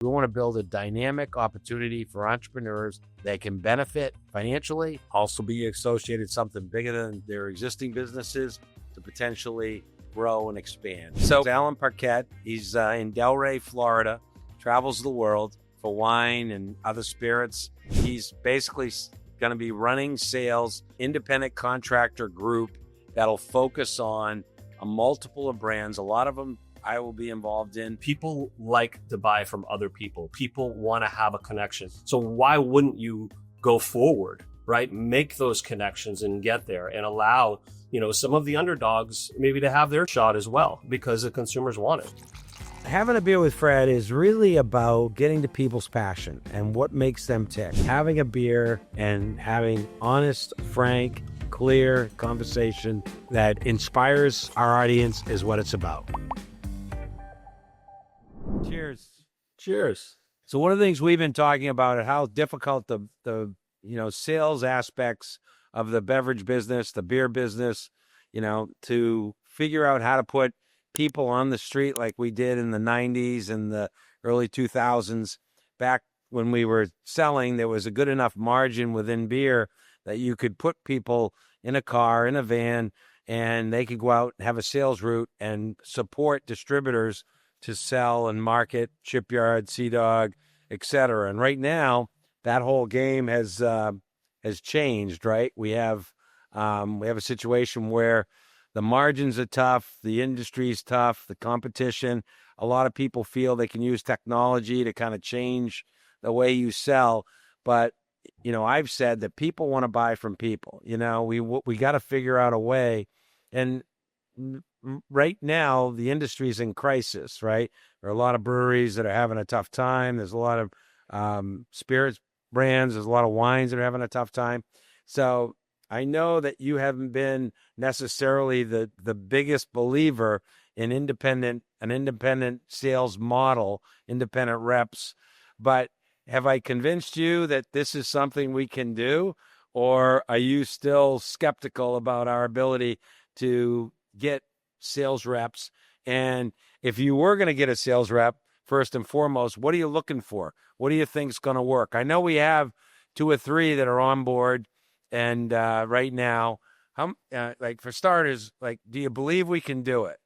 We want to build a dynamic opportunity for entrepreneurs that can benefit financially, also be associated something bigger than their existing businesses to potentially grow and expand. So Alan Parquet, he's in Delray, Florida, travels the world for wine and other spirits. He's basically going to be running sales, independent contractor group that'll focus on a multiple of brands. A lot of them I will be involved in. People like to buy from other people. People want to have a connection. So why wouldn't you go forward, right? Make those connections and get there and allow, some of the underdogs maybe to have their shot as well because the consumers want it. Having a beer with Fred is really about getting to people's passion and what makes them tick. Having a beer and having honest, frank, clear conversation that inspires our audience is what it's about. Cheers. Cheers. So one of the things we've been talking about is how difficult the sales aspects of the beverage business, the beer business, to figure out how to put people on the street like we did in the 90s and the early 2000s. Back when we were selling, there was a good enough margin within beer that you could put people in a car, in a van, and they could go out and have a sales route and support distributors to sell and market, Shipyard, Sea Dog, etc. And right now, that whole game has changed. Right, we have a situation where the margins are tough, the industry's tough, the competition. A lot of people feel they can use technology to kind of change the way you sell, but I've said that people want to buy from people. We got to figure out a way, and right now the industry's in crisis, right? There are a lot of breweries that are having a tough time. There's a lot of spirits brands. There's a lot of wines that are having a tough time. So I know that you haven't been necessarily the biggest believer in an independent sales model, independent reps, but have I convinced you that this is something we can do, or are you still skeptical about our ability to get sales reps? And if you were going to get a sales rep, first and foremost, what are you looking for? What do you think is going to work? I know we have 2 or 3 that are on board, and right now, for starters, do you believe we can do it?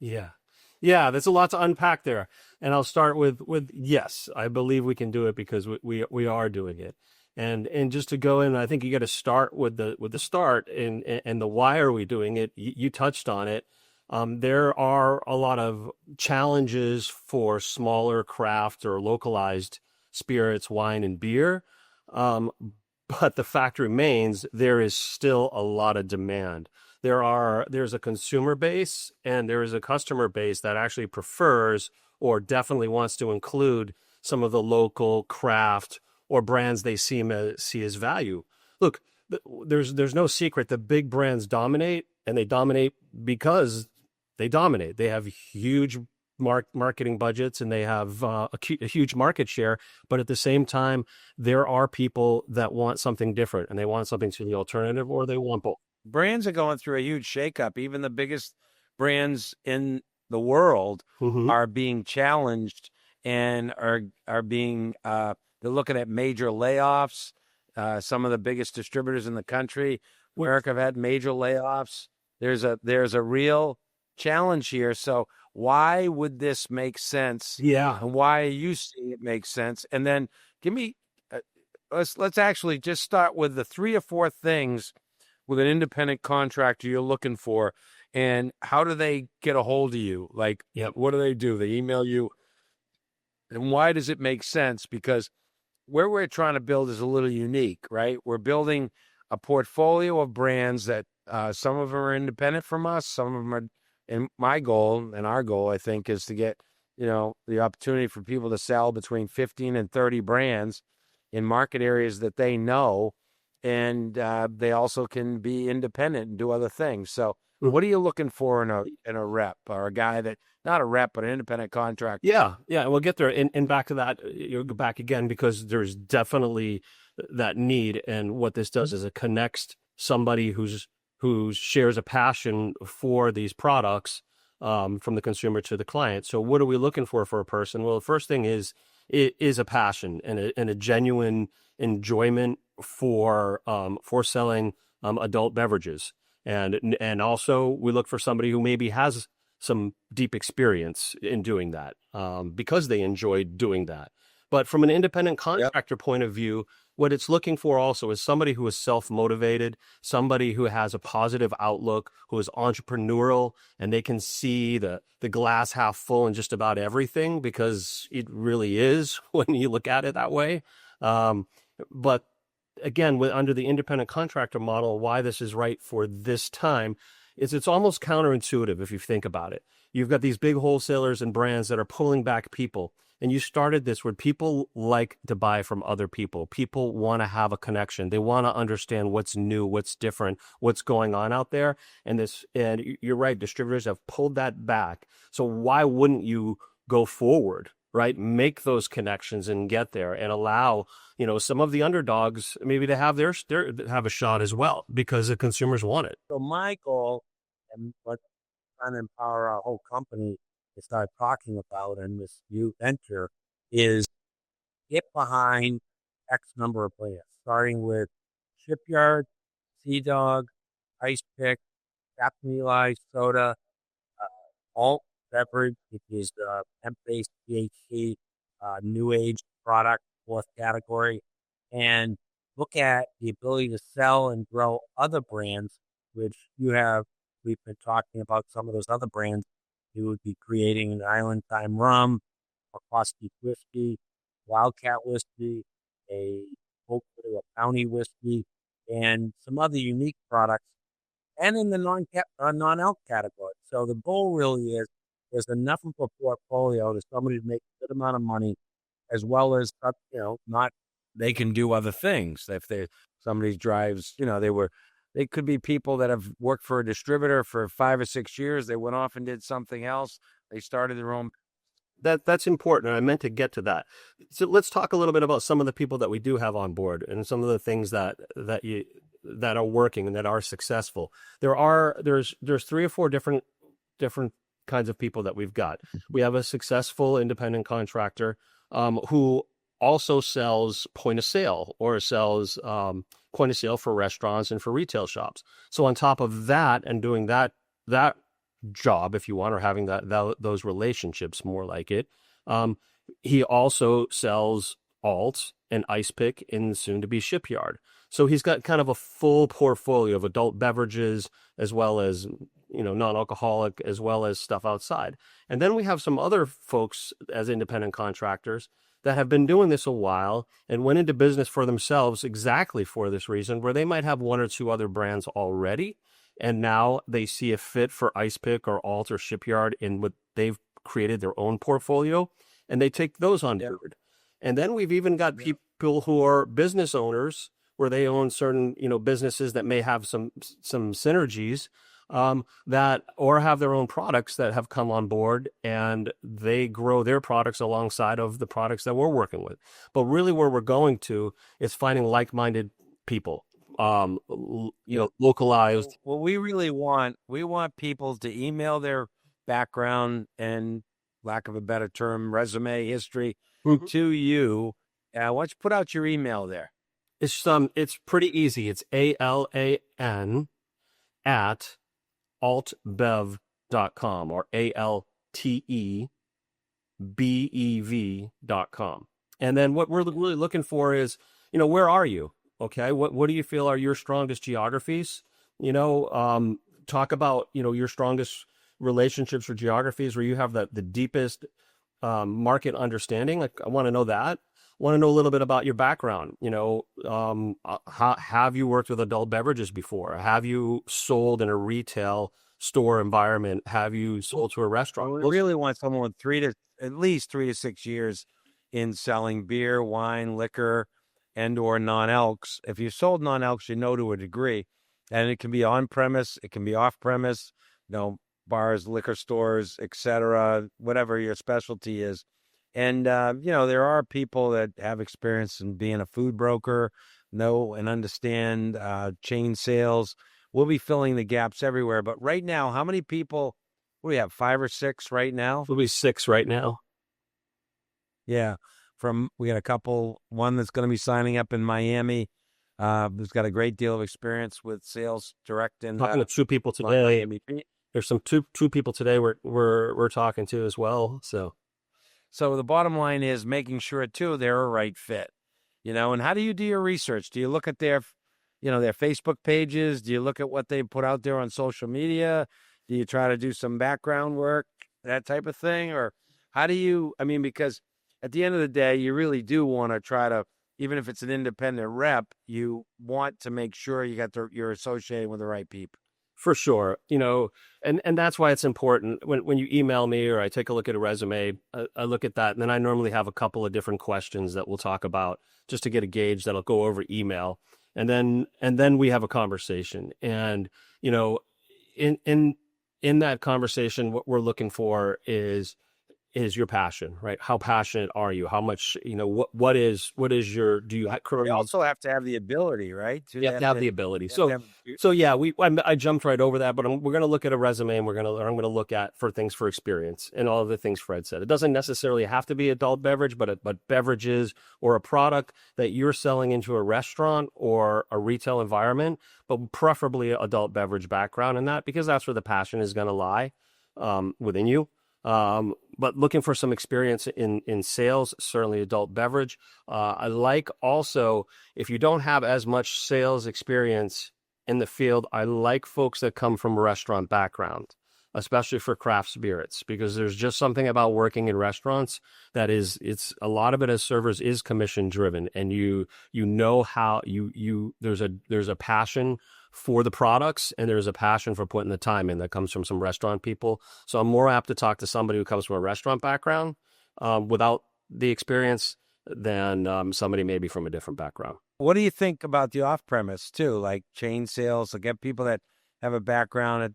Yeah, there's a lot to unpack there, and I'll start with yes, I believe we can do it because we are doing it. And just to go in, I think you got to start with the start and the why are we doing it? You touched on it. There are a lot of challenges for smaller craft or localized spirits, wine, and beer. But the fact remains, there is still a lot of demand. There's a consumer base and there is a customer base that actually prefers or definitely wants to include some of the local craft or brands they see as value. Look, there's no secret the big brands dominate, and they dominate because they dominate. They have huge marketing budgets and they have a huge market share. But at the same time, there are people that want something different, and they want something to the alternative, or they want both. Brands are going through a huge shakeup. Even the biggest brands in the world are being challenged and are being they're looking at major layoffs. Some of the biggest distributors in the country, America, have had major layoffs. There's a real challenge here. So why would this make sense? Yeah. And why are you seeing it make sense? And then give me let's actually just start with the 3 or 4 things with an independent contractor you're looking for, and how do they get a hold of you? What do they do? They email you, and why does it make sense? Because where we're trying to build is a little unique, right? We're building a portfolio of brands that some of them are independent from us, some of them are. And my goal and our goal, I think, is to get the opportunity for people to sell between 15 and 30 brands in market areas that they know. And they also can be independent and do other things. So what are you looking for in a rep, or a guy that, not a rep, but an independent contractor? Yeah. We'll get there. And back to that, you'll go back again, because there's definitely that need. And what this does is it connects somebody who shares a passion for these products from the consumer to the client. So what are we looking for a person? Well, the first thing is is a passion and a genuine enjoyment for selling adult beverages. And also we look for somebody who maybe has some deep experience in doing that because they enjoy doing that. But from an independent Yep. contractor point of view, what it's looking for also is somebody who is self-motivated, somebody who has a positive outlook, who is entrepreneurial, and they can see the glass half full in just about everything because it really is when you look at it that way. But again, under the independent contractor model, why this is right for this time is it's almost counterintuitive if you think about it. You've got these big wholesalers and brands that are pulling back people. And you started this where people like to buy from other people. People want to have a connection. They want to understand what's new, what's different, what's going on out there. And you're right, distributors have pulled that back. So why wouldn't you go forward, right? Make those connections and get there and allow, some of the underdogs maybe to have have a shot as well because the consumers want it. So my goal, and what I'm trying to empower our whole company to start talking about in this new venture, is get behind X number of brands, starting with Shipyard, Sea Dog, Ice Pick, Captain Eli's Soda, alt beverage, which is hemp-based THC, new age product, fourth category, and look at the ability to sell and grow other brands, which we've been talking about some of those other brands. You would be creating an Island Time rum, McCloskey whiskey, Wildcat whiskey, hopefully a County whiskey, and some other unique products, and in the non-alc category. So the goal really is there's enough of a portfolio to somebody to make a good amount of money, as well as not they can do other things. If somebody drives, they could be people that have worked for a distributor for 5 or 6 years. They went off and did something else. They started their own. That's important. I meant to get to that. So let's talk a little bit about some of the people that we do have on board and some of the things that are working and that are successful. There's 3 or 4 different kinds of people that we've got. We have a successful independent contractor who also sells point of sale or sells point of sale for restaurants and for retail shops. So on top of that and doing that job, if you want, or having those relationships, more like it, he also sells alt and ice pick in soon to be Shipyard. So he's got kind of a full portfolio of adult beverages as well as non-alcoholic, as well as stuff outside. And then we have some other folks as independent contractors that have been doing this a while and went into business for themselves exactly for this reason, where they might have 1 or 2 other brands already. And now they see a fit for Ice Pick or Alt or Shipyard in what they've created their own portfolio, and they take those on board. And then we've even got people who are business owners where they own certain, businesses that may have some synergies that or have their own products that have come on board, and they grow their products alongside of the products that we're working with. But really where we're going to is finding like-minded people, localized. What we really we want people to email their background and, lack of a better term, resume history to you. Why don't you put out your email there? It's pretty easy. It's ALAN at altbev.com or ALTEBEV.com. And then what we're really looking for is, where are you? Okay. What do you feel are your strongest geographies? Talk about, your strongest relationships or geographies where you have the deepest market understanding. Like, I want to know that. Want to know a little bit about your background. Have you worked with adult beverages before? Have you sold in a retail store environment? Have you sold to a restaurant? We really want someone with at least 3 to 6 years in selling beer, wine, liquor, and or non-alcs. If you sold non-alcs, to a degree, and it can be on premise, it can be off premise, bars, liquor stores, etc., whatever your specialty is. And, there are people that have experience in being a food broker, know and understand chain sales. We'll be filling the gaps everywhere. But right now, how many people, what do we have, 5 or 6 right now? We'll be 6 right now. Yeah. we got a couple, one that's going to be signing up in Miami, who's got a great deal of experience with sales direct in Talking to two people today. Miami. There's some two people today we're talking to as well. So the bottom line is making sure too they're a right fit, and how do you do your research? Do you look at their Facebook pages? Do you look at what they put out there on social media? Do you try to do some background work, that type of thing? Or how do you, because at the end of the day, you really do want to try to, even if it's an independent rep, you want to make sure you're associating with the right people. For sure, and that's why it's important when you email me or I take a look at a resume, I look at that, and then I normally have a couple of different questions that we'll talk about just to get a gauge that'll go over email, and then we have a conversation, and in that conversation, what we're looking for is your passion, right? How passionate are you? How much, what is your, do you currently... You also have to have the ability, right? You have to have the ability. So yeah, I jumped right over that, but we're going to look at a resume, and I'm going to look at for experience and all of the things Fred said. It doesn't necessarily have to be adult beverage, but beverages or a product that you're selling into a restaurant or a retail environment, but preferably adult beverage background in that, because that's where the passion is going to lie within you. But looking for some experience in sales, certainly adult beverage. I like also, if you don't have as much sales experience in the field, I like folks that come from a restaurant background, especially for craft spirits, because there's just something about working in restaurants that it's a lot of it as servers is commission driven, and how there's a passion for the products, and there's a passion for putting the time in that comes from some restaurant people. So I'm more apt to talk to somebody who comes from a restaurant background without the experience than somebody maybe from a different background. What do you think about the off-premise too, like chain sales? Like, get people that have a background at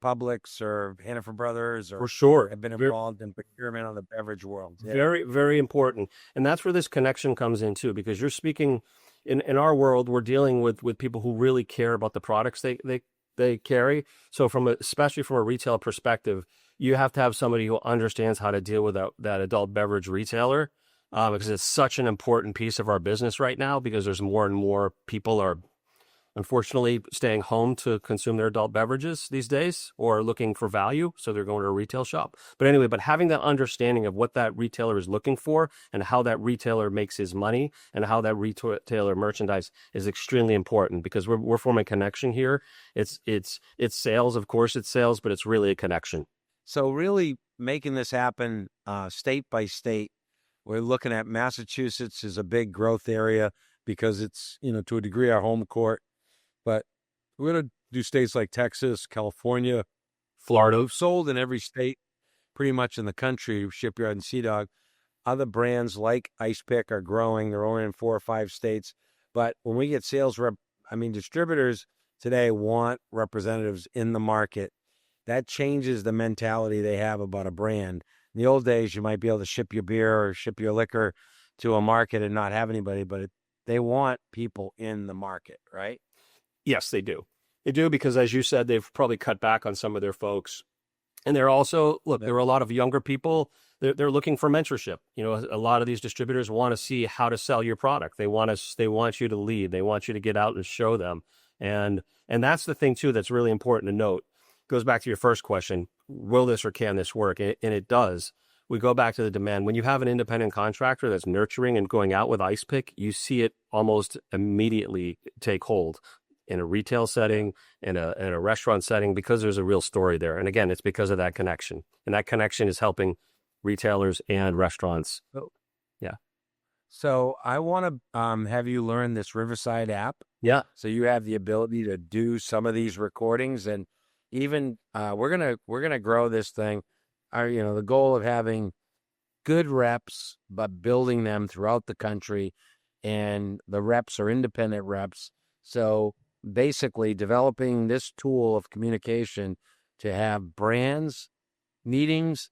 Publix or Hannaford Brothers, or for sure have been involved in procurement on the beverage world. Yeah. Very, very important. And that's where this connection comes in too, because you're speaking in our world, we're dealing with people who really care about the products they carry. So especially from a retail perspective, you have to have somebody who understands how to deal with that adult beverage retailer, because it's such an important piece of our business right now, because there's more and more people are unfortunately staying home to consume their adult beverages these days, or looking for value, so they're going to a retail shop. But anyway, having that understanding of what that retailer is looking for and how that retailer makes his money and how that retailer merchandise is extremely important, because we're forming a connection here. It's sales, of course it's sales, but it's really a connection. So really making this happen state by state. We're looking at Massachusetts is a big growth area because it's, to a degree, our home court. But we're going to do states like Texas, California, Florida. We've sold in every state pretty much in the country, Shipyard and Sea Dog. Other brands like Ice Pick are growing. They're only in 4 or 5 states. But when we get distributors today want representatives in the market. That changes the mentality they have about a brand. In the old days, you might be able to ship your beer or ship your liquor to a market and not have anybody, but they want people in the market, right? Yes, they do. They do, because as you said, they've probably cut back on some of their folks. And they're also, there are a lot of younger people. They're looking for mentorship. A lot of these distributors want to see how to sell your product. They want you to lead. They want you to get out and show them. And that's the thing too that's really important to note. It goes back to your first question, will this or can this work? And it does. We go back to the demand. When you have an independent contractor that's nurturing and going out with Ice Pick, you see it almost immediately take hold in a retail setting, in a restaurant setting, because there's a real story there. And again, it's because of that connection. And that connection is helping retailers and restaurants. Yeah. So I want to have you learn this Riverside app. Yeah. So you have the ability to do some of these recordings, and even we're gonna grow this thing. The goal of having good reps, but building them throughout the country, and the reps are independent reps. So basically developing this tool of communication to have brands, meetings,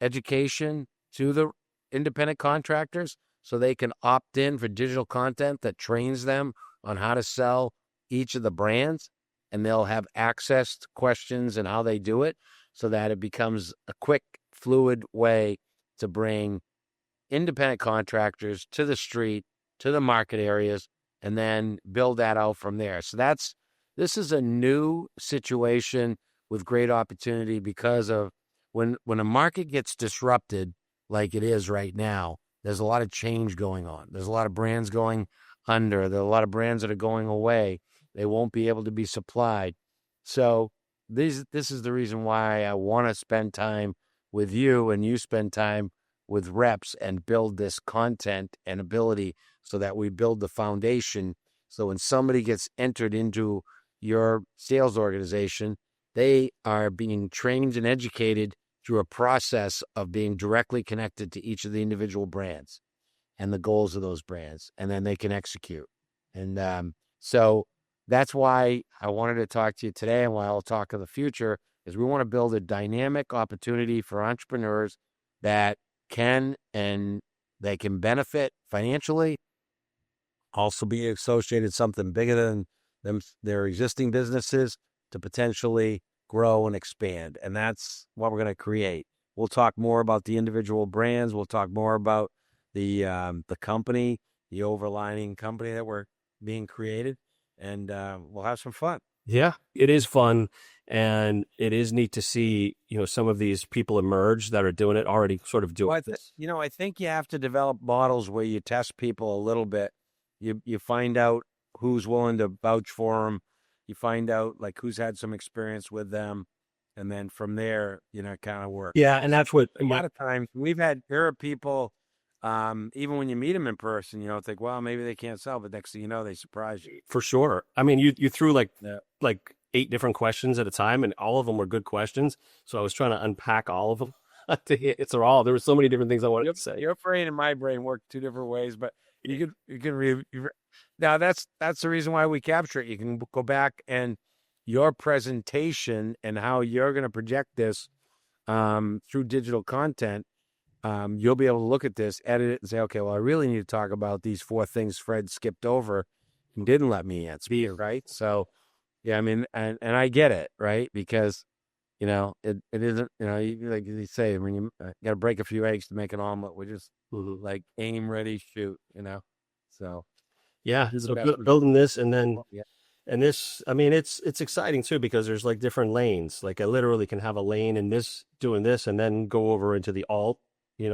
education to the independent contractors, so they can opt in for digital content that trains them on how to sell each of the brands, and they'll have access to questions and how they do it, so that it becomes a quick, fluid way to bring independent contractors to the street, to the market areas, and then build that out from there. So this is a new situation with great opportunity because of when a market gets disrupted like it is right now, there's a lot of change going on. There's a lot of brands going under. There are a lot of brands that are going away. They won't be able to be supplied. So this is the reason why I want to spend time with you and you spend time with reps and build this content and ability so that we build the foundation. So when somebody gets entered into your sales organization, they are being trained and educated through a process of being directly connected to each of the individual brands and the goals of those brands, and then they can execute. And so that's why I wanted to talk to you today, and why I'll talk in the future, is we want to build a dynamic opportunity for entrepreneurs that can and they can benefit financially, also be associated something bigger than their existing businesses to potentially grow and expand. And that's what we're going to create. We'll talk more about the individual brands. We'll talk more about the company, the overlining company that we're being created, and we'll have some fun. Yeah, it is fun, and it is neat to see, some of these people emerge that are doing it already, sort of doing this. I think you have to develop models where you test people a little bit. You find out who's willing to vouch for them. You find out like who's had some experience with them, and then from there, it kind of works. Yeah, and that's what A lot of times there are people, even when you meet them in person, think, well, maybe they can't sell, but next thing you know, they surprise you. For sure. I mean, you threw like 8 different questions at a time, and all of them were good questions. So I was trying to unpack all of them. There were so many different things I wanted to say. Your brain and my brain work 2 different ways, but you can now that's the reason why we capture it. You can go back and your presentation and how you're going to project this through digital content. You'll be able to look at this, edit it, and say, okay, well, I really need to talk about these 4 things Fred skipped over and didn't let me answer, right? So, yeah, I mean, and I get it, right? Because, it isn't, like you say, when you got to break a few eggs to make an omelet, we're just like aim, ready, shoot, So, yeah, building this, and then, and this, I mean, it's exciting too, because there's like different lanes. Like I literally can have a lane in this, doing this, and then go over into the alt,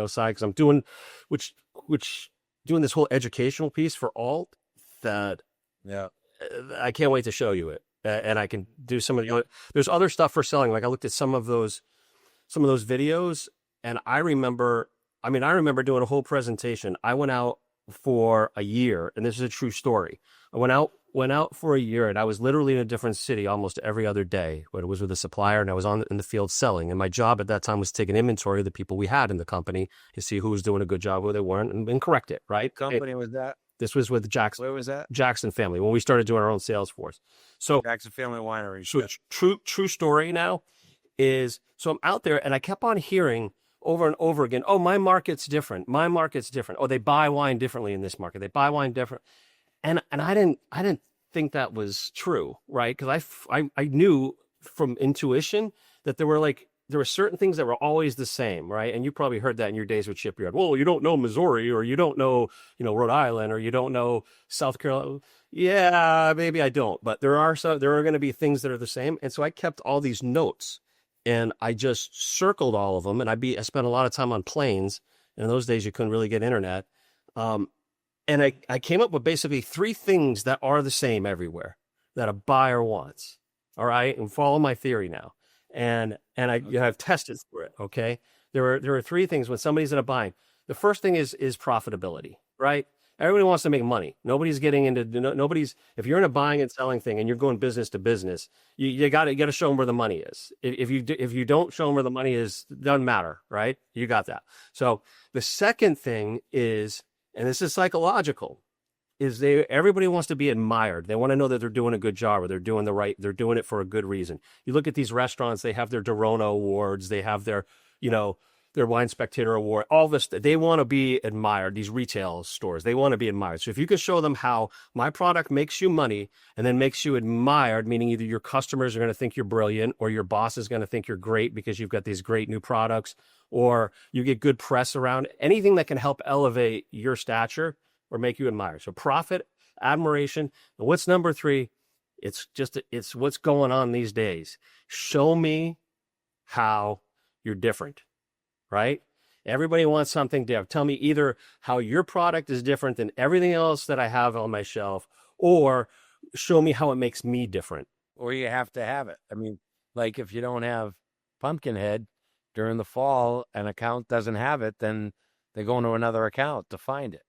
side, because I'm doing, which doing this whole educational piece for alt that, I can't wait to show you it. And I can do some of the there's other stuff for selling. Like I looked at some of those videos, and I remember doing a whole presentation. I went out for a year, and this is a true story. I went out for a year, and I was literally in a different city almost every other day, but it was with a supplier, and I was in the field selling. And my job at that time was taking inventory of the people we had in the company to see who was doing a good job, who they weren't, and correct it, right? What company was that? This was with Jackson. Where was that? Jackson Family, when we started doing our own sales force. So Jackson Family Winery. So true story now is, so I'm out there, and I kept on hearing over and over again, oh, my market's different. My market's different. Oh, they buy wine differently in this market. They buy wine different. And I didn't think that was true, right? Because I knew from intuition that there were certain things that were always the same, right? And you probably heard that in your days with Shipyard. Well, you don't know Missouri, or you don't know, Rhode Island, or you don't know South Carolina. Yeah, maybe I don't, but there are going to be things that are the same. And so I kept all these notes, and I just circled all of them. And I spent a lot of time on planes. And in those days, you couldn't really get internet. And I came up with basically 3 things that are the same everywhere that a buyer wants. All right, and follow my theory now. And I've tested for it. Okay, there are 3 things when somebody's in a buying. The first thing is profitability, right? Everybody wants to make money. Nobody's getting into if you're in a buying and selling thing and you're going business to business, you got to show them where the money is. If you don't show them where the money is, it doesn't matter, right? You got that. So the second thing is, and this is psychological, is everybody wants to be admired. They want to know that they're doing a good job, or they're doing it for a good reason. You look at these restaurants, they have their Dorona awards, they have their, their Wine Spectator Award, all this. They want to be admired, these retail stores. They want to be admired. So if you can show them how my product makes you money and then makes you admired, meaning either your customers are going to think you're brilliant or your boss is going to think you're great because you've got these great new products, or you get good press around anything that can help elevate your stature or make you admired. So profit, admiration. And what's number 3? It's what's going on these days. Show me how you're different, right? Everybody wants something different. Tell me either how your product is different than everything else that I have on my shelf, or show me how it makes me different. Or you have to have it. I mean, like if you don't have Pumpkinhead during the fall, an account doesn't have it, then they go into another account to find it.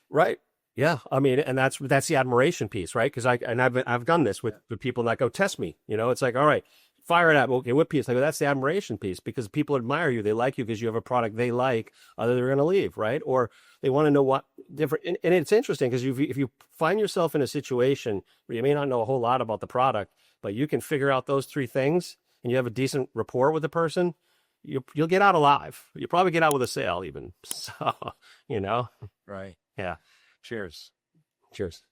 Right. Yeah. I mean, and that's the admiration piece, right? Because I've done this with people that go, test me. It's like, all right, fire it up. Okay, what piece? I go, that's the admiration piece, because people admire you. They like you because you have a product they like, other they're going to leave, right? Or they want to know what different. And it's interesting because if you find yourself in a situation where you may not know a whole lot about the product, but you can figure out those 3 things and you have a decent rapport with the person, you'll get out alive. You'll probably get out with a sale even. So, Right. Yeah. Cheers. Cheers.